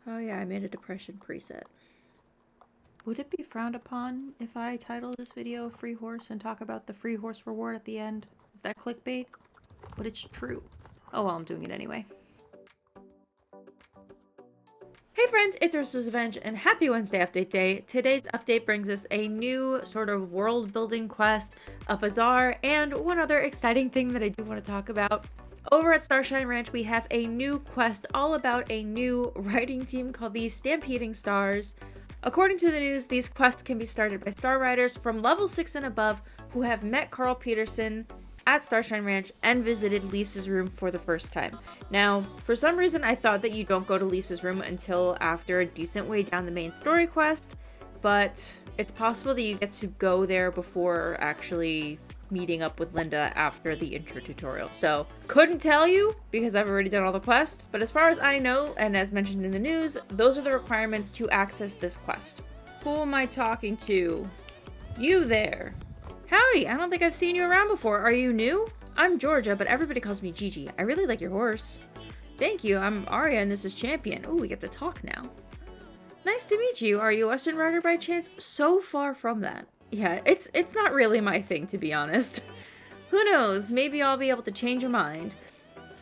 Oh yeah, I made a depression preset. Would it be frowned upon if I title this video Free Horse and talk about the free horse reward at the end? Is that clickbait? But it's true. Oh well, I'm doing it anyway. Hey friends, it's UrsulasRevenge and happy Wednesday update day. Today's update brings us a new sort of world building quest, a bazaar, and one other exciting thing that I do want to talk about. Over at Starshine Ranch, we have a new quest all about a new riding team called the Stampeding Stars. According to the news, these quests can be started by star riders from level 6 and above who have met Carl Peterson at Starshine Ranch and visited Lisa's room for the first time. Now, for some reason, I thought that you don't go to Lisa's room until after a decent way down the main story quest, but it's possible that you get to go there before actually meeting up with Linda after the intro tutorial. So, couldn't tell you because I've already done all the quests, but as far as I know, and as mentioned in the news, those are the requirements to access this quest. Who am I talking to? You there. Howdy, I don't think I've seen you around before. Are you new? I'm Georgia, but everybody calls me Gigi. I really like your horse. Thank you, I'm Arya and this is Champion. Oh, we get to talk now. Nice to meet you. Are you a Western rider by chance? So far from that. Yeah, it's not really my thing, to be honest. Who knows, maybe I'll be able to change your mind.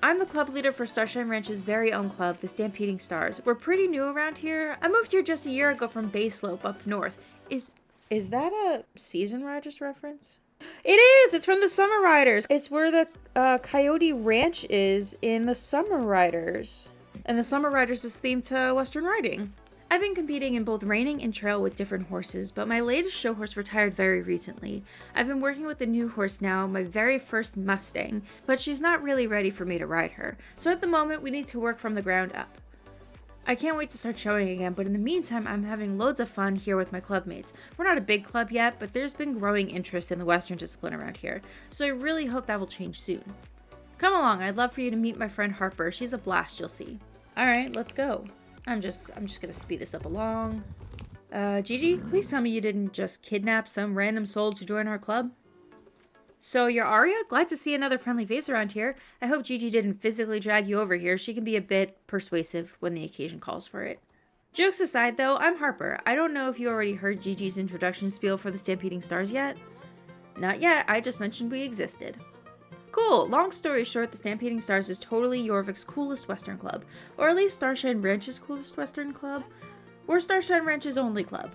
I'm the club leader for Starshine Ranch's very own club, the Stampeding Stars. We're pretty new around here. I moved here just a year ago from Bay Slope up north. Is that a Season Riders reference? It is! It's from the Summer Riders! It's where the Coyote Ranch is in the Summer Riders. And the Summer Riders is themed to Western riding. I've been competing in both reining and trail with different horses, but my latest show horse retired very recently. I've been working with a new horse now, my very first Mustang, but she's not really ready for me to ride her. So at the moment, we need to work from the ground up. I can't wait to start showing again, but in the meantime, I'm having loads of fun here with my club mates. We're not a big club yet, but there's been growing interest in the Western discipline around here, so I really hope that will change soon. Come along, I'd love for you to meet my friend Harper. She's a blast, you'll see. Alright, let's go. I'm just gonna speed this up along. Gigi, please tell me you didn't just kidnap some random soul to join our club? So, you're Arya? Glad to see another friendly face around here. I hope Gigi didn't physically drag you over here. She can be a bit persuasive when the occasion calls for it. Jokes aside, though, I'm Harper. I don't know if you already heard Gigi's introduction spiel for the Stampeding Stars yet. Not yet, I just mentioned we existed. Cool, long story short, the Stampeding Stars is totally Jorvik's coolest Western club. Or at least Starshine Ranch's coolest Western club. We're Starshine Ranch's only club.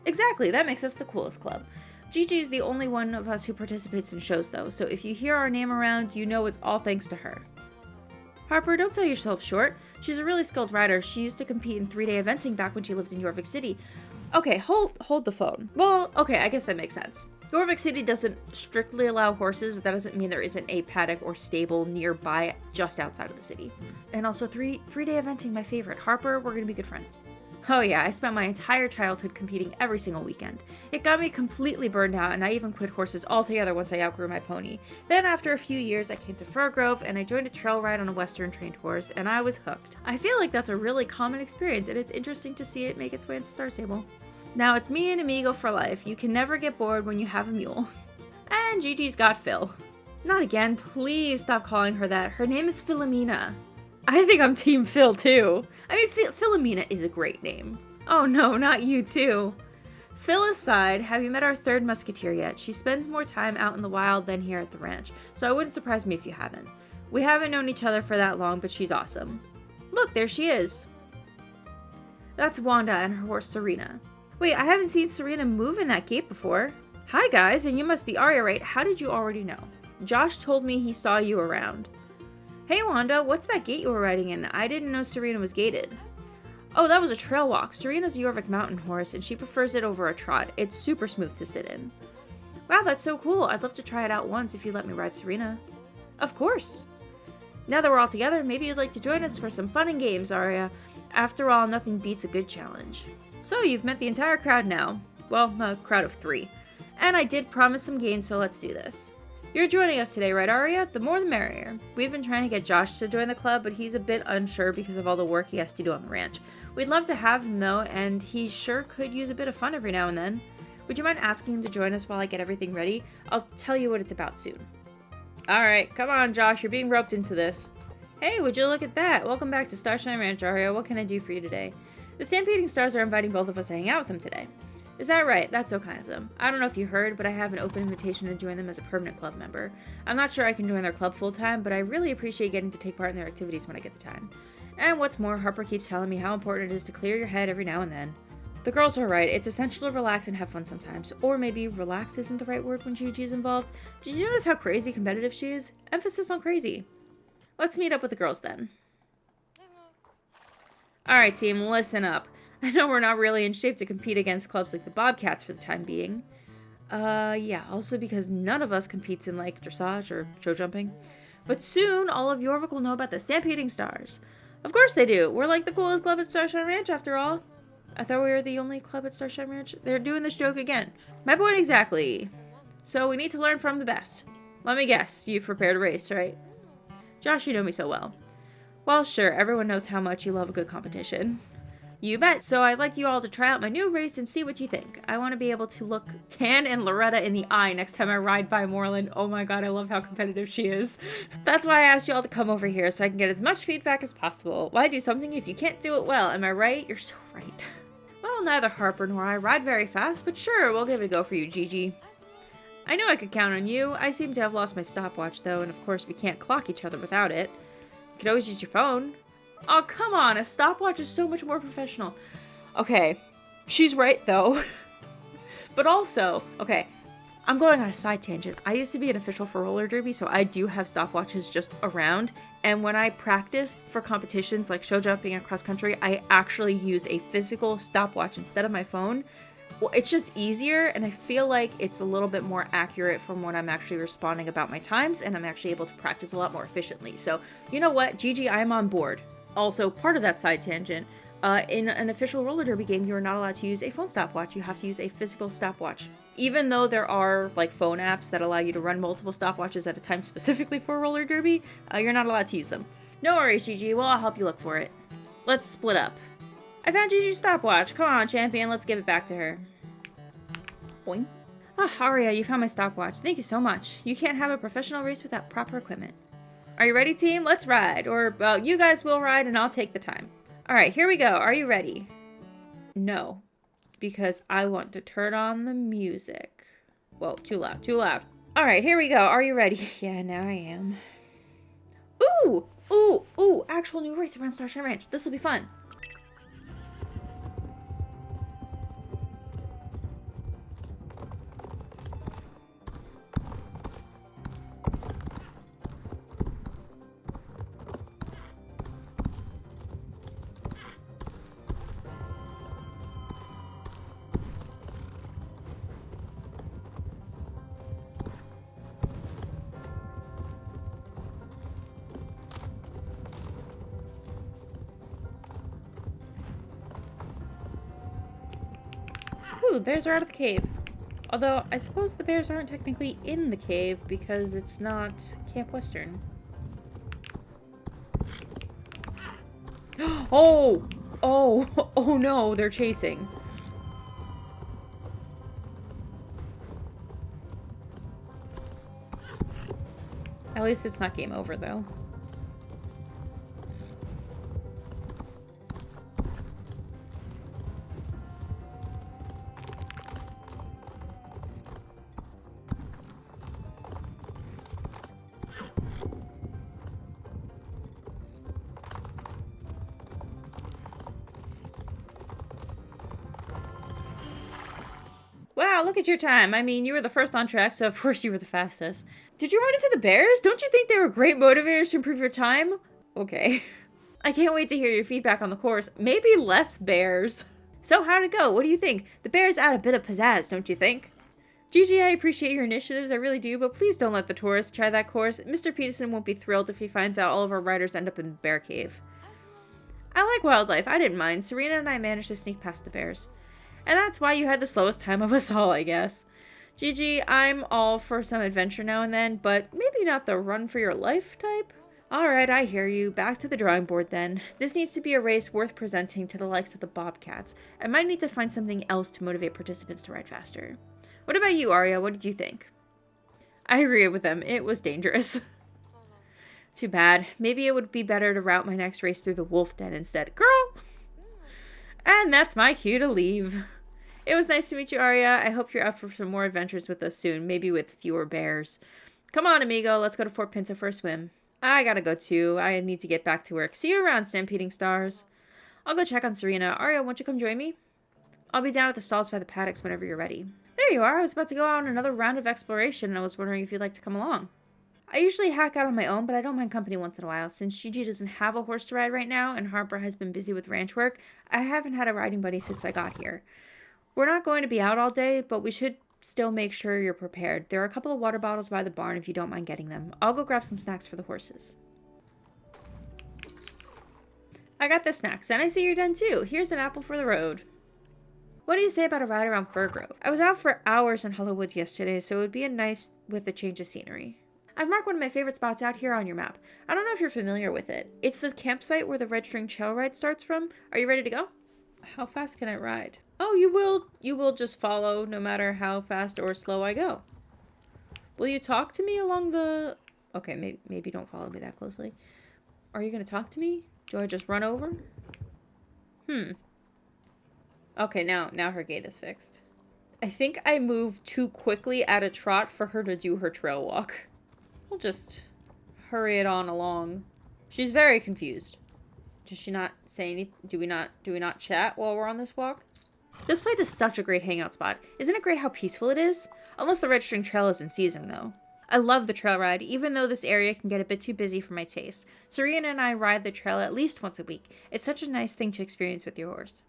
Exactly, that makes us the coolest club. Gigi is the only one of us who participates in shows though, so if you hear our name around, you know it's all thanks to her. Harper, don't sell yourself short. She's a really skilled rider. She used to compete in 3-day eventing back when she lived in Jorvik City. Okay, hold the phone. Well, okay, I guess that makes sense. Jorvik City doesn't strictly allow horses, but that doesn't mean there isn't a paddock or stable nearby just outside of the city. And also 3-day eventing, my favorite. Harper, we're gonna be good friends. Oh yeah, I spent my entire childhood competing every single weekend. It got me completely burned out and I even quit horses altogether once I outgrew my pony. Then after a few years I came to Firgrove and I joined a trail ride on a Western trained horse and I was hooked. I feel like that's a really common experience and it's interesting to see it make its way into Star Stable. Now it's me and Amigo for life. You can never get bored when you have a mule. And Gigi's got Phil. Not again, please stop calling her that. Her name is Philomena. I think I'm Team Phil too. I mean, Philomena is a great name. Oh no, not you too. Phil aside, have you met our third musketeer yet? She spends more time out in the wild than here at the ranch, so it wouldn't surprise me if you haven't. We haven't known each other for that long, but she's awesome. Look, there she is. That's Wanda and her horse Serena. Wait, I haven't seen Serena move in that gait before. Hi guys, and you must be Arya, right? How did you already know? Josh told me he saw you around. Hey Wanda, what's that gate you were riding in? I didn't know Serena was gated. Oh, that was a trail walk. Serena's a Jorvik mountain horse and she prefers it over a trot. It's super smooth to sit in. Wow, that's so cool. I'd love to try it out once if you let me ride Serena. Of course. Now that we're all together, maybe you'd like to join us for some fun and games, Arya. After all, nothing beats a good challenge. So you've met the entire crowd now. Well, a crowd of 3. And I did promise some games, so let's do this. You're joining us today, right, Arya? The more the merrier. We've been trying to get Josh to join the club, but he's a bit unsure because of all the work he has to do on the ranch. We'd love to have him, though, and he sure could use a bit of fun every now and then. Would you mind asking him to join us while I get everything ready? I'll tell you what it's about soon. Alright, come on, Josh, you're being roped into this. Hey, would you look at that? Welcome back to Starshine Ranch, Arya. What can I do for you today? The Stampeding Stars are inviting both of us to hang out with them today. Is that right? That's so kind of them. I don't know if you heard, but I have an open invitation to join them as a permanent club member. I'm not sure I can join their club full-time, but I really appreciate getting to take part in their activities when I get the time. And what's more, Harper keeps telling me how important it is to clear your head every now and then. The girls are right. It's essential to relax and have fun sometimes. Or maybe relax isn't the right word when Gigi's involved. Did you notice how crazy competitive she is? Emphasis on crazy. Let's meet up with the girls then. Alright team, listen up. I know we're not really in shape to compete against clubs like the Bobcats for the time being. Yeah, also because none of us competes in like dressage or show jumping. But soon, all of Jorvik will know about the Stampeding Stars. Of course they do. We're like the coolest club at Starshine Ranch after all. I thought we were the only club at Starshine Ranch. They're doing this joke again. My point exactly. So we need to learn from the best. Let me guess, you've prepared a race, right? Josh, you know me so well. Well, sure, everyone knows how much you love a good competition. You bet. So I'd like you all to try out my new race and see what you think. I want to be able to look Tan and Loretta in the eye next time I ride by Moorland. Oh my god, I love how competitive she is. That's why I asked you all to come over here so I can get as much feedback as possible. Why do something if you can't do it well? Am I right? You're so right. Well, neither Harper nor I ride very fast, but sure, we'll give it a go for you, Gigi. I knew I could count on you. I seem to have lost my stopwatch though, and of course we can't clock each other without it. You could always use your phone. Oh, come on. A stopwatch is so much more professional. Okay. She's right, though. But also, okay, I'm going on a side tangent. I used to be an official for roller derby, so I do have stopwatches just around. And when I practice for competitions like show jumping and cross country, I actually use a physical stopwatch instead of my phone. Well, it's just easier, and I feel like it's a little bit more accurate from when I'm actually responding about my times, and I'm actually able to practice a lot more efficiently. So, you know what, Gigi, I'm on board. Also, part of that side tangent, in an official roller derby game, you are not allowed to use a phone stopwatch. You have to use a physical stopwatch. Even though there are, like, phone apps that allow you to run multiple stopwatches at a time specifically for roller derby, you're not allowed to use them. No worries, Gigi. Well, I'll help you look for it. Let's split up. I found Gigi's stopwatch. Come on, champion. Let's give it back to her. Boing. Ah, Arya, you found my stopwatch. Thank you so much. You can't have a professional race without proper equipment. Are you ready, team? Let's ride. Or, well, you guys will ride and I'll take the time. Alright, here we go. Are you ready? No. Because I want to turn on the music. Whoa, too loud, too loud. Alright, here we go. Are you ready? Yeah, now I am. Ooh! Ooh! Ooh! Actual new race around Starshine Ranch. This will be fun. Ooh, the bears are out of the cave. Although, I suppose the bears aren't technically in the cave because it's not Camp Western. Oh! Oh! Oh no, they're chasing. At least it's not game over, though. Wow, look at your time. I mean, you were the first on track, so of course you were the fastest. Did you run into the bears? Don't you think they were great motivators to improve your time? Okay. I can't wait to hear your feedback on the course. Maybe less bears. So how'd it go? What do you think? The bears add a bit of pizzazz, don't you think? Gigi, I appreciate your initiatives, I really do, but please don't let the tourists try that course. Mr. Peterson won't be thrilled if he finds out all of our riders end up in the bear cave. I like wildlife. I didn't mind. Serena and I managed to sneak past the bears. And that's why you had the slowest time of us all, I guess. Gigi, I'm all for some adventure now and then, but maybe not the run for your life type? Alright, I hear you. Back to the drawing board then. This needs to be a race worth presenting to the likes of the Bobcats. I might need to find something else to motivate participants to ride faster. What about you, Arya? What did you think? I agree with them. It was dangerous. Too bad. Maybe it would be better to route my next race through the wolf den instead. Girl! And that's my cue to leave. It was nice to meet you, Arya. I hope you're up for some more adventures with us soon, maybe with fewer bears. Come on, amigo. Let's go to Fort Pinta for a swim. I gotta go too. I need to get back to work. See you around, Stampeding Stars. I'll go check on Serena. Arya, won't you come join me? I'll be down at the stalls by the paddocks whenever you're ready. There you are. I was about to go on another round of exploration, and I was wondering if you'd like to come along. I usually hack out on my own, but I don't mind company once in a while. Since Gigi doesn't have a horse to ride right now, and Harper has been busy with ranch work, I haven't had a riding buddy since I got here. We're not going to be out all day, but we should still make sure you're prepared. There are a couple of water bottles by the barn if you don't mind getting them. I'll go grab some snacks for the horses. I got the snacks, and I see you're done too. Here's an apple for the road. What do you say about a ride around Fir Grove? I was out for hours in Hollow Woods yesterday, so it would be nice with a change of scenery. I've marked one of my favorite spots out here on your map. I don't know if you're familiar with it. It's the campsite where the Red String Trail Ride starts from. Are you ready to go? How fast can I ride? Oh, you will just follow no matter how fast or slow I go. Will you talk to me along the... Okay, maybe don't follow me that closely. Are you going to talk to me? Do I just run over? Okay, now her gait is fixed. I think I moved too quickly at a trot for her to do her trail walk. We'll just hurry it on along. She's very confused. Does she not say anything? Do we not chat while we're on this walk? This place is such a great hangout spot. Isn't it great how peaceful it is? Unless the Red String Trail is in season, though. I love the trail ride, even though this area can get a bit too busy for my taste. Serena and I ride the trail at least once a week. It's such a nice thing to experience with your horse.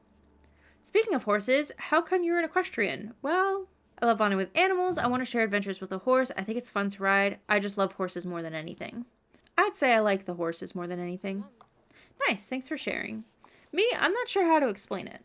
Speaking of horses, how come you're an equestrian? Well, I love bonding with animals. I want to share adventures with a horse. I think it's fun to ride. I just love horses more than anything. I'd say I like the horses more than anything. Nice, thanks for sharing. Me, I'm not sure how to explain it.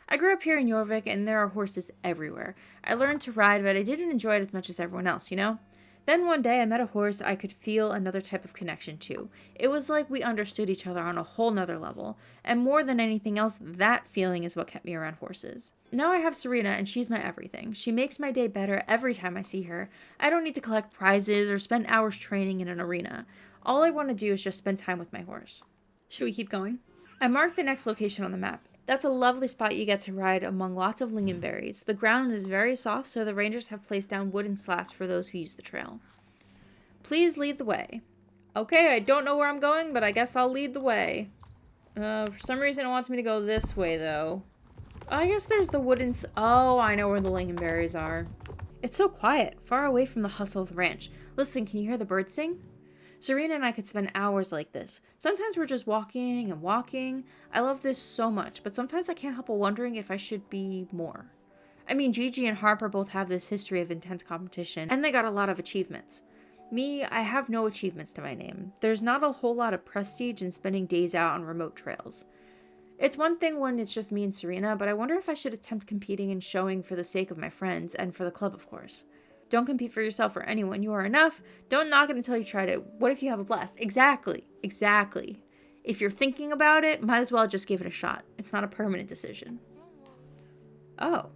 I grew up here in Jorvik, and there are horses everywhere. I learned to ride, but I didn't enjoy it as much as everyone else, you know? Then one day I met a horse I could feel another type of connection to. It was like we understood each other on a whole nother level. And more than anything else, that feeling is what kept me around horses. Now I have Serena, and she's my everything. She makes my day better every time I see her. I don't need to collect prizes or spend hours training in an arena. All I want to do is just spend time with my horse. Should we keep going? I marked the next location on the map. That's a lovely spot you get to ride among lots of lingonberries. The ground is very soft, so the rangers have placed down wooden slats for those who use the trail. Please lead the way. Okay, I don't know where I'm going, but I guess I'll lead the way. For some reason it wants me to go this way, though. I guess there's the wooden... Oh, I know where the lingonberries are. It's so quiet, far away from the hustle of the ranch. Listen, can you hear the birds sing? Serena and I could spend hours like this. Sometimes we're just walking and walking. I love this so much, but sometimes I can't help but wondering if I should be more. I mean, Gigi and Harper both have this history of intense competition, and they got a lot of achievements. Me, I have no achievements to my name. There's not a whole lot of prestige in spending days out on remote trails. It's one thing when it's just me and Serena, but I wonder if I should attempt competing and showing for the sake of my friends, and for the club, of course. Don't compete for yourself or anyone. You are enough. Don't knock it until you tried it. What if you have less? Exactly. If you're thinking about it, might as well just give it a shot. It's not a permanent decision. Oh,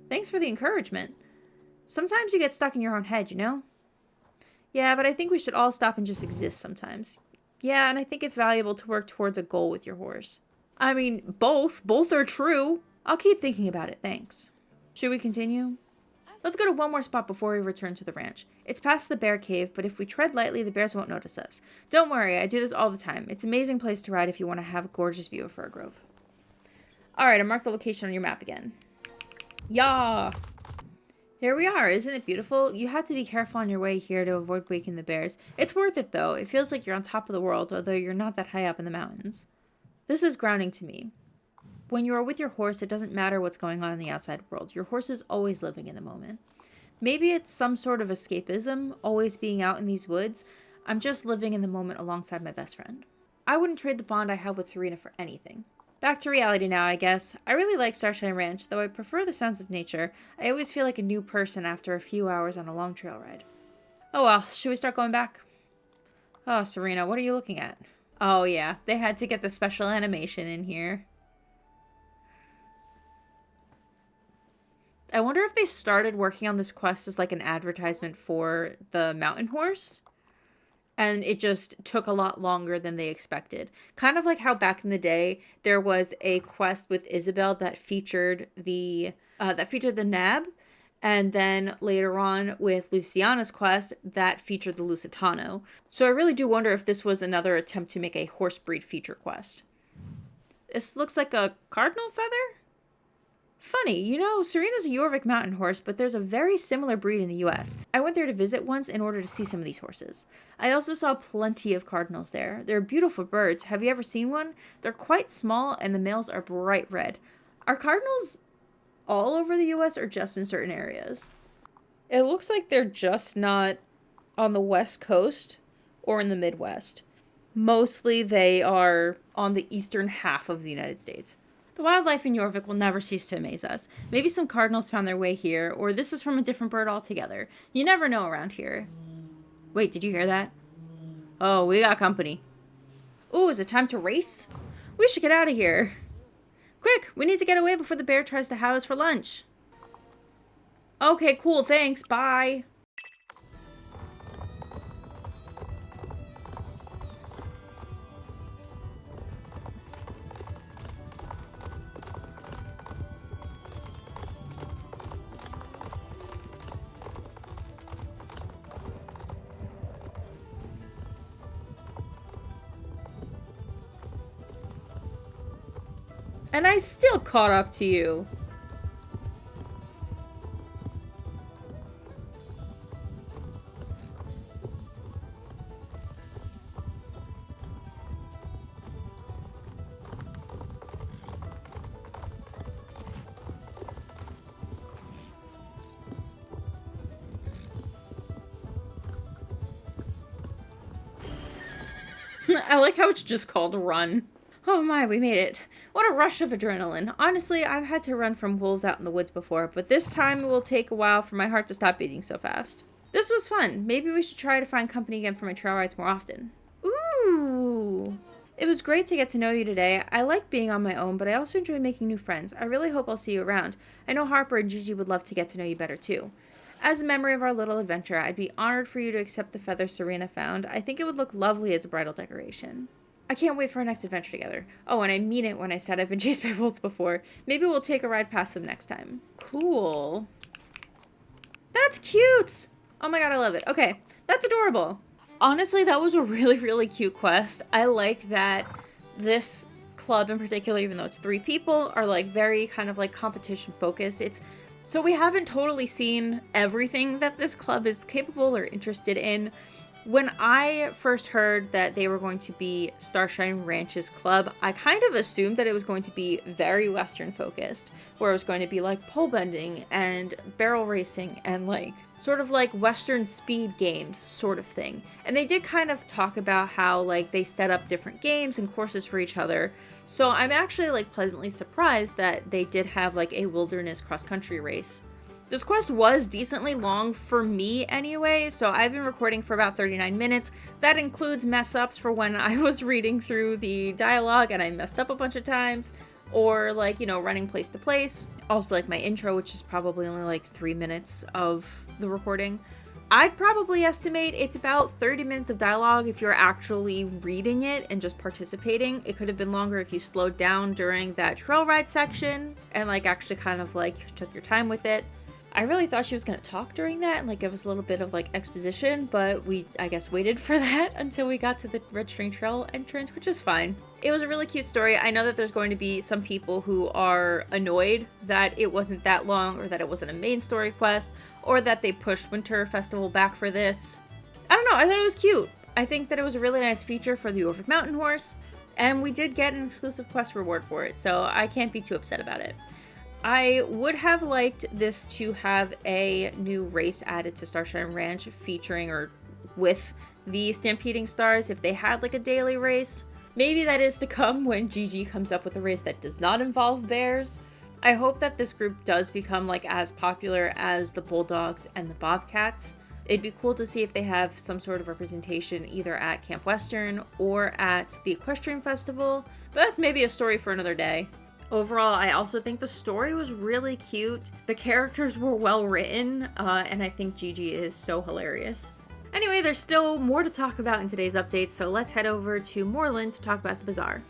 thanks for the encouragement. Sometimes you get stuck in your own head, you know? Yeah, but I think we should all stop and just exist sometimes. Yeah, and I think it's valuable to work towards a goal with your horse. I mean, both are true. I'll keep thinking about it, thanks. Should we continue? Let's go to one more spot before we return to the ranch. It's past the bear cave, but if we tread lightly, the bears won't notice us. Don't worry, I do this all the time. It's an amazing place to ride if you want to have a gorgeous view of Fir Grove. Alright, I marked the location on your map again. Yeah! Here we are, isn't it beautiful? You have to be careful on your way here to avoid waking the bears. It's worth it though. It feels like you're on top of the world, although you're not that high up in the mountains. This is grounding to me. When you are with your horse, it doesn't matter what's going on in the outside world. Your horse is always living in the moment. Maybe it's some sort of escapism, always being out in these woods. I'm just living in the moment alongside my best friend. I wouldn't trade the bond I have with Serena for anything. Back to reality now, I guess. I really like Starshine Ranch, though I prefer the sounds of nature. I always feel like a new person after a few hours on a long trail ride. Oh well, should we start going back? Oh, Serena, what are you looking at? Oh yeah, they had to get the special animation in here. I wonder if they started working on this quest as like an advertisement for the mountain horse. and it just took a lot longer than they expected. Kind of like how back in the day there was a quest with Isabel that featured the nab, and then later on with Luciana's quest that featured the Lusitano. So I really do wonder if this was another attempt to make a horse breed feature quest. This looks like a cardinal feather? Funny, you know, Serena's a Jorvik mountain horse, but there's a very similar breed in the US. I went there to visit once in order to see some of these horses. I also saw plenty of cardinals there. They're beautiful birds. Have you ever seen one? They're quite small and the males are bright red. Are cardinals all over the US or just in certain areas? It looks like they're just not on the West Coast or in the Midwest. Mostly they are on the eastern half of the United States. The wildlife in Jorvik will never cease to amaze us. Maybe some cardinals found their way here, or this is from a different bird altogether. You never know around here. Wait, did you hear that? Oh, we got company. Ooh, is it time to race? We should get out of here. Quick, we need to get away before the bear tries to have us for lunch. Okay, cool, thanks, bye. And I still caught up to you. I like how it's just called run. Oh my, we made it. What a rush of adrenaline. Honestly, I've had to run from wolves out in the woods before, but this time it will take a while for my heart to stop beating so fast. This was fun. Maybe we should try to find company again for my trail rides more often. Ooh. It was great to get to know you today. I like being on my own, but I also enjoy making new friends. I really hope I'll see you around. I know Harper and Gigi would love to get to know you better too. As a memory of our little adventure, I'd be honored for you to accept the feather Serena found. I think it would look lovely as a bridal decoration. I can't wait for our next adventure together. Oh, and I mean it when I said I've been chased by wolves before. Maybe we'll take a ride past them next time. Cool. That's cute! Oh my god, I love it. Okay, that's adorable. Honestly, that was a really, really cute quest. I like that this club in particular, even though it's 3 people, are like very kind of like competition focused. So we haven't totally seen everything that this club is capable or interested in. When I first heard that they were going to be Starshine Ranch's club, I kind of assumed that it was going to be very Western focused, where it was going to be like pole bending and barrel racing and like sort of like Western speed games sort of thing. And they did kind of talk about how like they set up different games and courses for each other. So I'm actually like pleasantly surprised that they did have like a wilderness cross-country race. This quest was decently long for me anyway, so I've been recording for about 39 minutes. That includes mess-ups for when I was reading through the dialogue and I messed up a bunch of times, or like, you know, running place to place. Also like my intro, which is probably only like 3 minutes of the recording. I'd probably estimate it's about 30 minutes of dialogue if you're actually reading it and just participating. It could have been longer if you slowed down during that trail ride section and like actually kind of like took your time with it. I really thought she was going to talk during that and like give us a little bit of like exposition, but we, I guess, waited for that until we got to the Red String Trail entrance, which is fine. It was a really cute story. I know that there's going to be some people who are annoyed that it wasn't that long, or that it wasn't a main story quest, or that they pushed Winter Festival back for this. I don't know, I thought it was cute. I think that it was a really nice feature for the Jorvik Mountain Horse, and we did get an exclusive quest reward for it, so I can't be too upset about it. I would have liked this to have a new race added to Starshine Ranch featuring or with the Stampeding Stars if they had like a daily race. Maybe that is to come when Gigi comes up with a race that does not involve bears. I hope that this group does become like as popular as the Bulldogs and the Bobcats. It'd be cool to see if they have some sort of representation either at Camp Western or at the Equestrian Festival, but that's maybe a story for another day. Overall, I also think the story was really cute. The characters were well written, and I think Gigi is so hilarious. Anyway, there's still more to talk about in today's update, so let's head over to Moorland to talk about the Bazaar.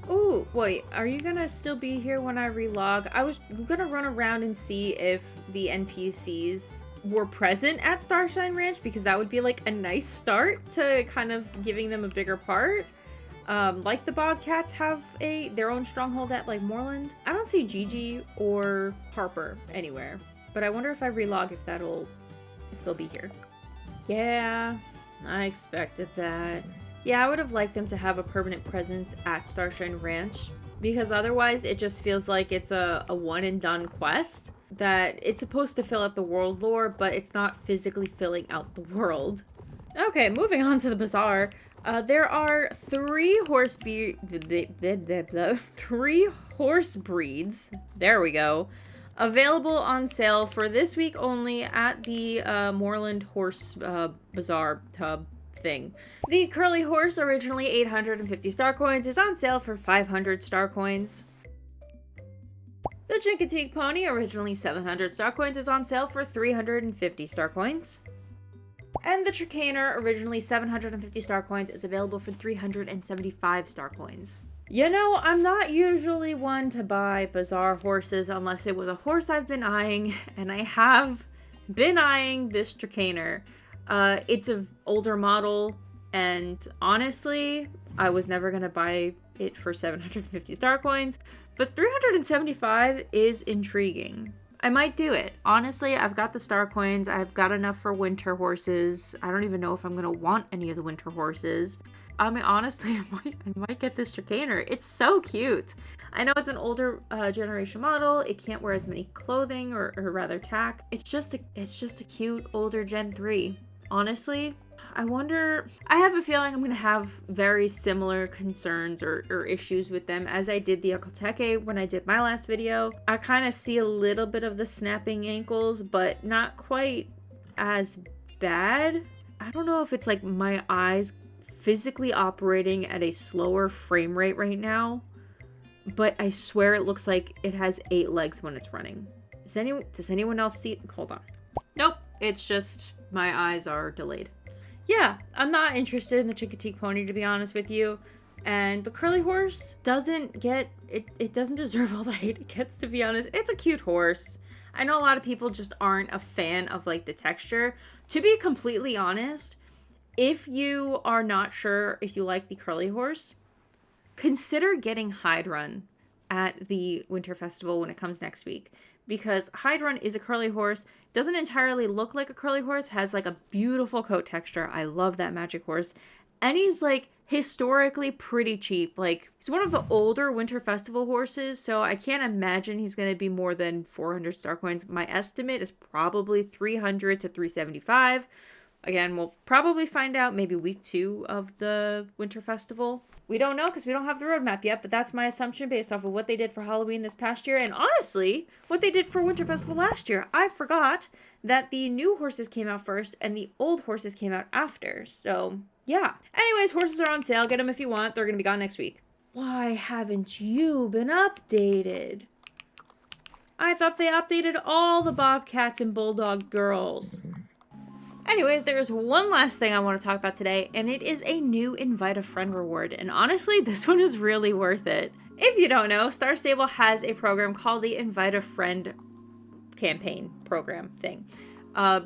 Oh, wait, are you gonna still be here when I relog? I was gonna run around and see if the NPCs were present at Starshine Ranch, because that would be like a nice start to kind of giving them a bigger part. Like the Bobcats have their own stronghold at like Moorland. I don't see Gigi or Harper anywhere, but I wonder if I relog if they'll be here. Yeah, I expected that. Yeah, I would have liked them to have a permanent presence at Starshine Ranch, because otherwise it just feels like it's a one and done quest that it's supposed to fill out the world lore, but it's not physically filling out the world. Okay, moving on to the Bazaar. There are three horse breeds, there we go, available on sale for this week only at the Moorland Horse Bazaar Tub thing. The curly horse, originally 850 star coins, is on sale for 500 star coins. The Chincoteague pony, originally 700 star coins, is on sale for 350 star coins. And the Chicaner, originally 750 star coins, is available for 375 star coins. You know, I'm not usually one to buy Bazaar horses unless it was a horse I've been eyeing, and I have been eyeing this Chicaner. It's an older model, and honestly, I was never going to buy it for 750 star coins, but 375 is intriguing. I might do it. Honestly, I've got the star coins. I've got enough for winter horses. I don't even know if I'm going to want any of the winter horses. I mean, honestly, I might get this Chicaner. It's so cute. I know it's an older generation model. It can't wear as many clothing or rather tack. It's just a cute older Gen 3. Honestly, I wonder, I have a feeling I'm going to have very similar concerns or issues with them as I did the Okolteke when I did my last video. I kind of see a little bit of the snapping ankles, but not quite as bad. I don't know if it's like my eyes physically operating at a slower frame rate right now, but I swear it looks like it has 8 legs when it's running. Does anyone else see? Hold on. Nope, it's just my eyes are delayed. Yeah, I'm not interested in the Chincoteague pony, to be honest with you. And the curly horse doesn't get, it doesn't deserve all the hate it gets, to be honest. It's a cute horse. I know a lot of people just aren't a fan of like the texture. To be completely honest, if you are not sure if you like the curly horse, consider getting Hide Run at the Winter Festival when it comes next week. Because Hide Run is a curly horse, doesn't entirely look like a curly horse, has like a beautiful coat texture. I love that magic horse. And he's like historically pretty cheap. Like, he's one of the older Winter Festival horses, so I can't imagine he's going to be more than 400 star coins. My estimate is probably 300 to 375. Again, we'll probably find out maybe week 2 of the Winter Festival. We don't know because we don't have the roadmap yet, but that's my assumption based off of what they did for Halloween this past year, and honestly, what they did for Winter Festival last year. I forgot that the new horses came out first and the old horses came out after, so yeah. Anyways, horses are on sale. Get them if you want. They're going to be gone next week. Why haven't you been updated? I thought they updated all the Bobcats and Bulldog girls. Anyways, there's one last thing I want to talk about today, and it is a new Invite a Friend reward, and honestly, this one is really worth it. If you don't know, Star Stable has a program called the Invite a Friend campaign program thing.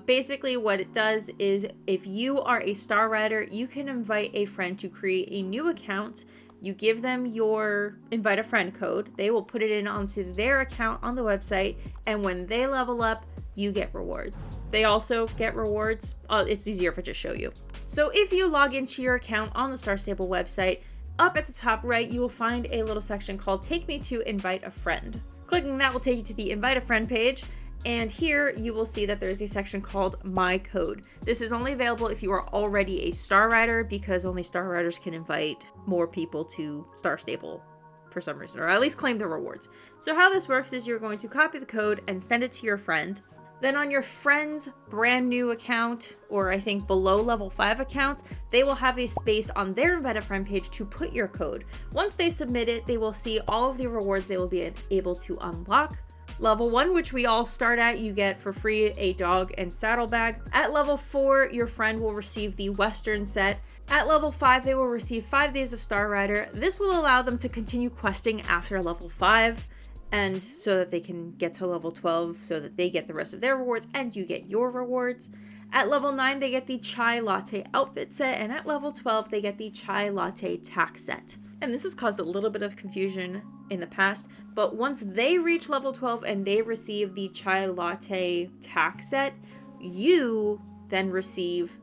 Basically, what it does is if you are a Star Rider, you can invite a friend to create a new account. You give them your Invite a Friend code. They will put it in onto their account on the website, and when they level up, you get rewards. They also get rewards. It's easier if I just show you. So if you log into your account on the Star Stable website, up at the top right, you will find a little section called Take Me to Invite a Friend. Clicking that will take you to the Invite a Friend page. And here you will see that there's a section called My Code. This is only available if you are already a Star Rider, because only Star Riders can invite more people to Star Stable for some reason, or at least claim the rewards. So how this works is you're going to copy the code and send it to your friend. Then on your friend's brand new account, or I think below level 5 account, they will have a space on their Invite a Friend page to put your code. Once they submit it, they will see all of the rewards they will be able to unlock Level 1, which we all start at, you get for free a dog and saddlebag. At level 4, your friend will receive the Western set. At level 5, they will receive 5 days of Star Rider. This will allow them to continue questing after level 5, and so that they can get to level 12 so that they get the rest of their rewards and you get your rewards. At level 9, they get the Chai Latte outfit set, and at level 12, they get the Chai Latte tack set. And this has caused a little bit of confusion in the past, but once they reach level 12 and they receive the Chai Latte tack set, you then receive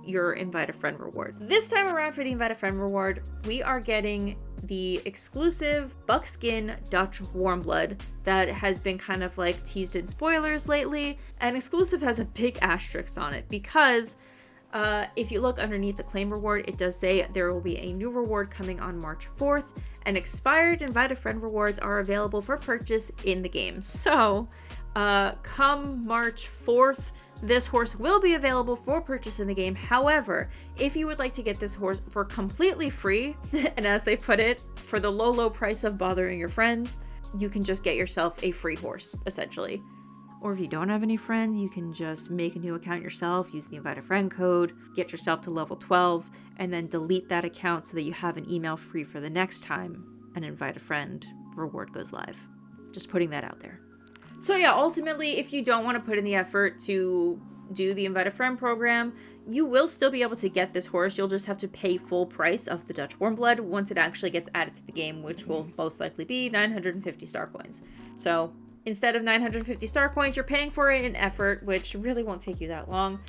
your Invite a Friend reward. This time around for the Invite a Friend reward, we are getting the exclusive buckskin Dutch warm blood that has been kind of like teased in spoilers lately, and exclusive has a big asterisk on it because if you look underneath the claim reward, it does say there will be a new reward coming on March 4th, and expired Invite a Friend rewards are available for purchase in the game. So come March 4th, this horse will be available for purchase in the game. However, if you would like to get this horse for completely free, and as they put it, for the low price of bothering your friends, you can just get yourself a free horse, essentially. Or if you don't have any friends, you can just make a new account yourself, use the Invite a Friend code, get yourself to level 12, and then delete that account so that you have an email free for the next time an Invite a Friend reward goes live. Just putting that out there. So yeah, ultimately, if you don't want to put in the effort to do the Invite a Friend program, you will still be able to get this horse. You'll just have to pay full price of the Dutch Warm Blood once it actually gets added to the game, which will most likely be 950 star coins. So instead of 950 star coins, you're paying for it in effort, which really won't take you that long.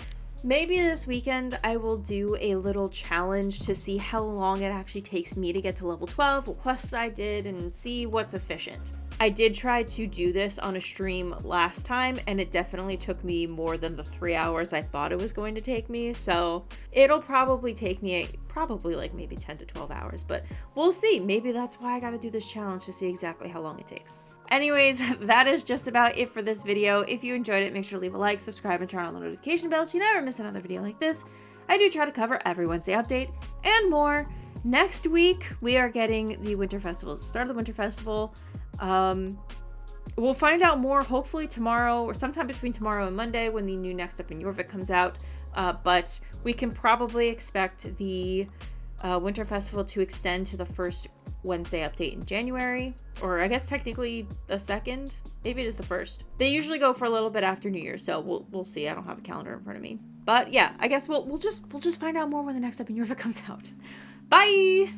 Maybe this weekend I will do a little challenge to see how long it actually takes me to get to level 12, what quests I did, and see what's efficient. I did try to do this on a stream last time, and it definitely took me more than the 3 hours I thought it was going to take me, so it'll probably take me like maybe 10 to 12 hours, but we'll see. Maybe that's why I gotta do this challenge, to see exactly how long it takes. Anyways, that is just about it for this video. If you enjoyed it, make sure to leave a like, subscribe, and turn on the notification bell so you never miss another video like this. I do try to cover every Wednesday update and more. Next week, we are getting the Winter Festival, the start of the Winter Festival. We'll find out more hopefully tomorrow or sometime between tomorrow and Monday when the new Next Up in Jorvik comes out. But we can probably expect the Winter Festival to extend to the first Wednesday update in January, or I guess technically the second. Maybe it is the first. They usually go for a little bit after New Year's, so we'll see. I don't have a calendar in front of me, but yeah, I guess we'll just find out more when the Next Up in Jorvik comes out. Bye.